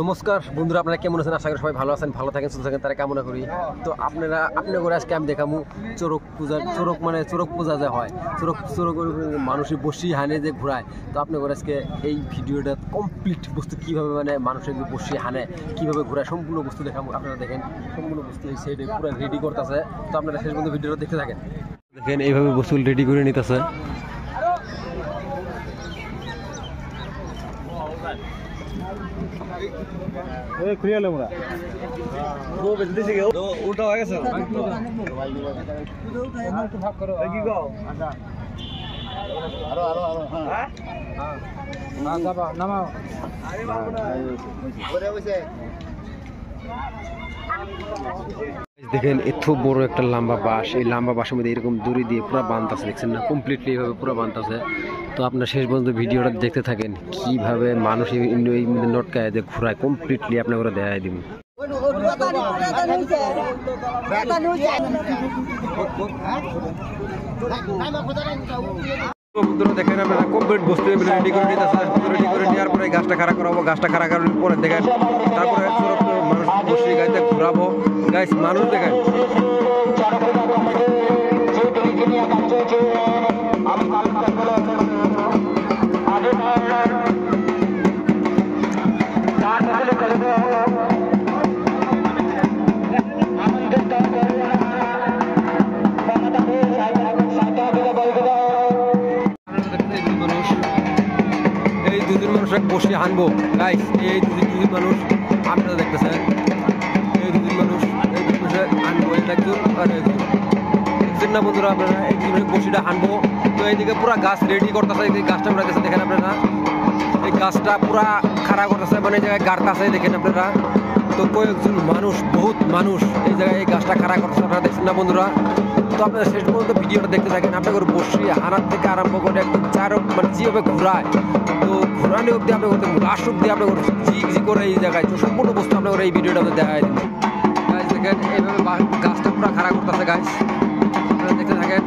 নমস্কার বন্ধুরা, আপনারা কেমন আছেন? আশা করি সবাই ভালো আছেন, ভালো থাকেন, সুস্থ থাকেন তারা কামনা করি। তো আপনাদের আজকে আমি দেখাবো চোরক পূজা যে হয়, চোরক মানুষের বসি হানে যে ঘুরায়। তো আপনাদের আজকে এই ভিডিওটা কমপ্লিট বস্তু কীভাবে মানুষের বসি হানে কীভাবে ঘুরায় সম্পূর্ণ বস্তু দেখাবো। আপনারা দেখেন সম্পূর্ণ বস্তু এই সাইডে পুরো রেডি করতেছে। তো আপনারা শেষ পর্যন্ত ভিডিওটা দেখতে থাকেন। দেখেন এইভাবে বস্তু রেডি করে নিতেছে। খুলে এলো মোরা উল্টা হয়ে গেছে কি গাও নামাও দেখেন এত বড় একটা লম্বা বাঁশ, এই লম্বা বাঁশের মধ্যে এরকম দড়ি দিয়ে পুরো বাঁধতেছে, দেখছেন না? কমপ্লিটলি এইভাবে পুরো বাঁধতেছে। তো আপনার শেষ পর্যন্ত ভিডিওটা দেখতে থাকেন কিভাবে মানুষ এই মধ্যে নটকায় যে ঘোরায়। কমপ্লিটলি আপনার করে দেখাই দিব। দেখেন আপনারা কমপ্লিট বস্তু রেডি করে নিতেছে। রেডি করে নেওয়ার পরে গাছটা খাড়া করাবো। গাছটা খাড়া করার পরে দেখেন তারপরে মানুষ বসে গাড়িতে ঘুরাবো। গাছ মানুষ দেখেন বসে হানবো। গাইস এই দুজন মানুষ আপনারা দেখতেছেন, এই দুজন মানুষ হানবো। একজন দেখছেন না বন্ধুরা? আপনারা এই দুজন বসিটা হানবো। তো এইদিকে পুরা গাছ রেডি করতেছে। এই গাছটা উঠাইতেছে, দেখেন আপনারা এই গাছটা পুরা খাড়া করতেছে, মানে এই জায়গায় গাড়তেছে, দেখেন আপনারা। তো কয়েকজন মানুষ, বহুত মানুষ এই জায়গায় এই গাছটা খাড়া করতেছে, আপনারা দেখছেন না বন্ধুরা? তো আপনারা শেষ পর্যন্ত ভিডিওটা দেখতে থাকেন। আপনাদের বসি হানার থেকে আরম্ভ করে একদম মানে যেভাবে ঘুরায়, তো ঘুরানি অব্দি আপনি করতে লাস্ট অব্দি আপনি জি করে এই জায়গায়। তো সম্পূর্ণ বস্তু আপনার এই ভিডিওটা দেখা দেবেন। গাছ দেখেন এইভাবে গাছটা পুরো খাড়া করতেছে। গাছ আপনারা দেখতে থাকেন।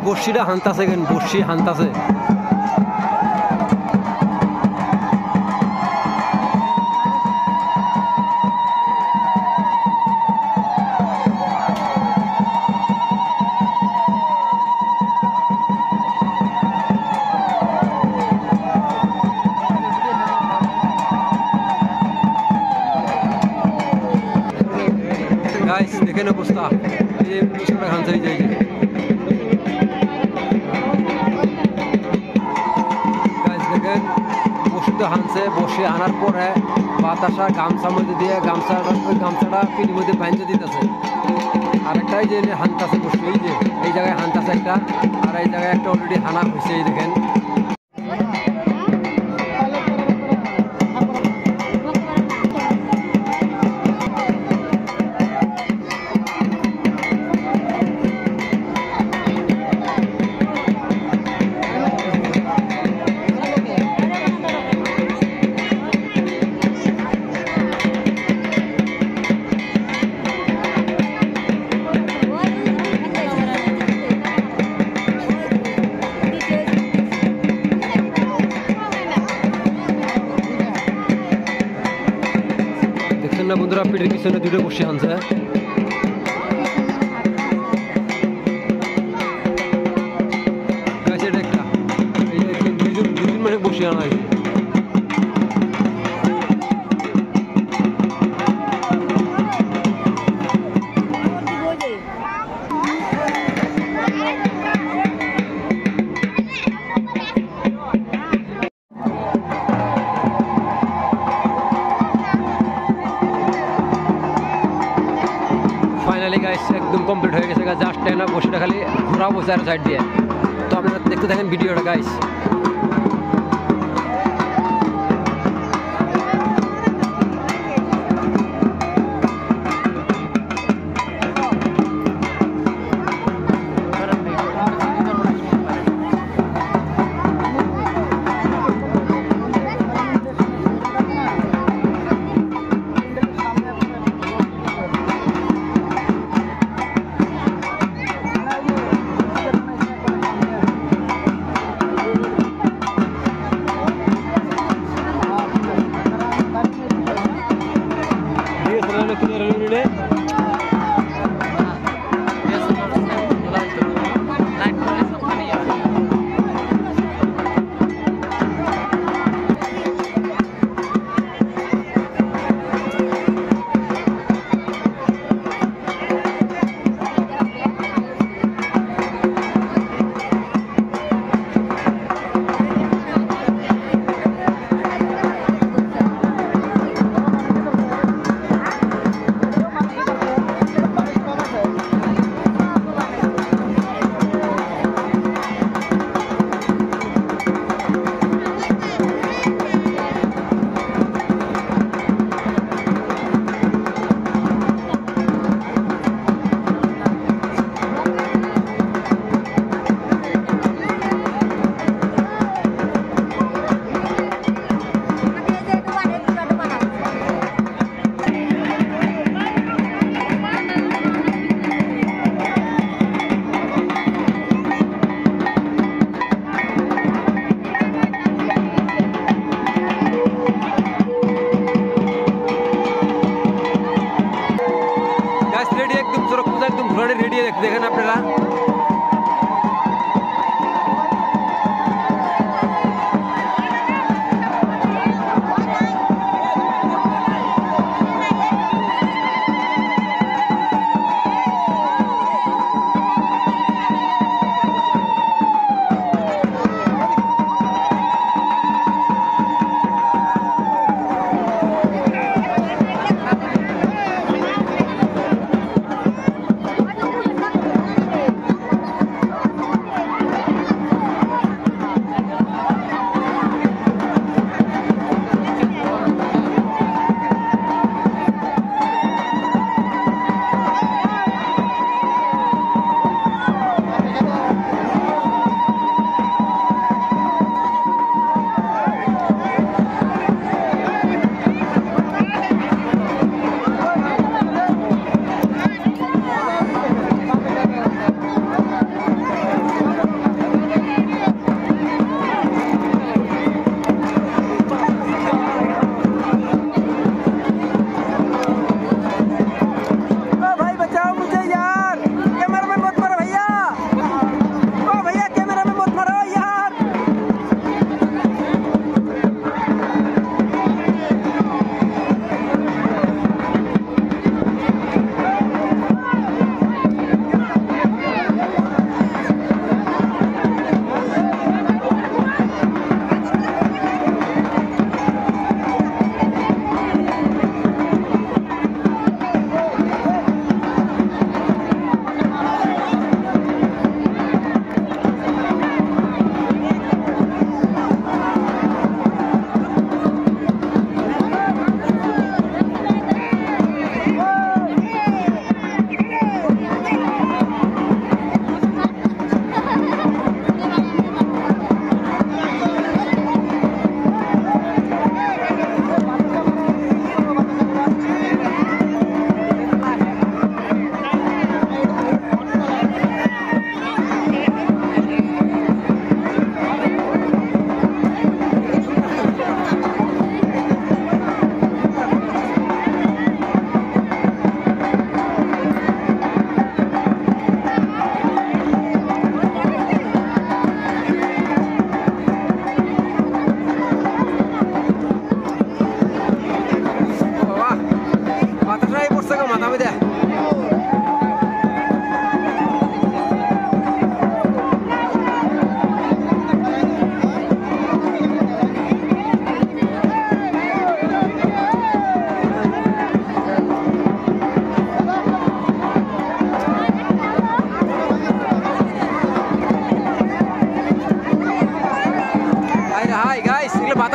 বর্ষিটা হানতাছে কেন বর্ষি হানতাছে গাইস দেখেন অবস্থা এই বর্ষিটা হানছে এই যে হানছে বসে আনার পরে বাতাসা গামছা মধ্যে দিয়ে গামছাটা পিঠের মধ্যে বাঁধতে দিতেছে আরেকটাই যে হানতাছে বসে এই যে এই জায়গায় হানতাছে একটা আর এই জায়গায় একটা অলরেডি হানা হয়েছে এই দেখেন না বন্ধুরা পিঠের পিছনে দুটো বসে আনছে একটা দুজন মানে বসে আনা হয়েছে ফাইনালি গাইস একদম কমপ্লিট হয়ে গেছে জাস্ট না বসেটা খালি ঘোরাবো চার সাইড দিয়ে তো আপনারা দেখতে থাকেন ভিডিওটা গাইস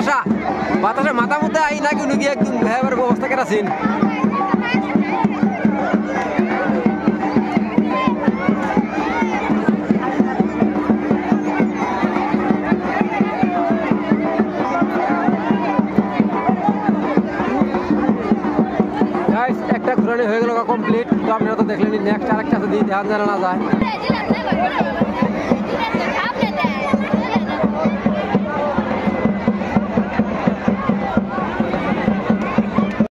বাতাসা বাতাসে মাথা মধ্যে আই নাকি উনি গিয়ে একদম ভয়াবহ অবস্থা কেরাছেন একটা ঘুরানি হয়ে গেল কমপ্লিট। তো আপনারা তো দেখলেন নেক্সট আরেকটা আছে দিয়ে ধ্যান জানা না যায়।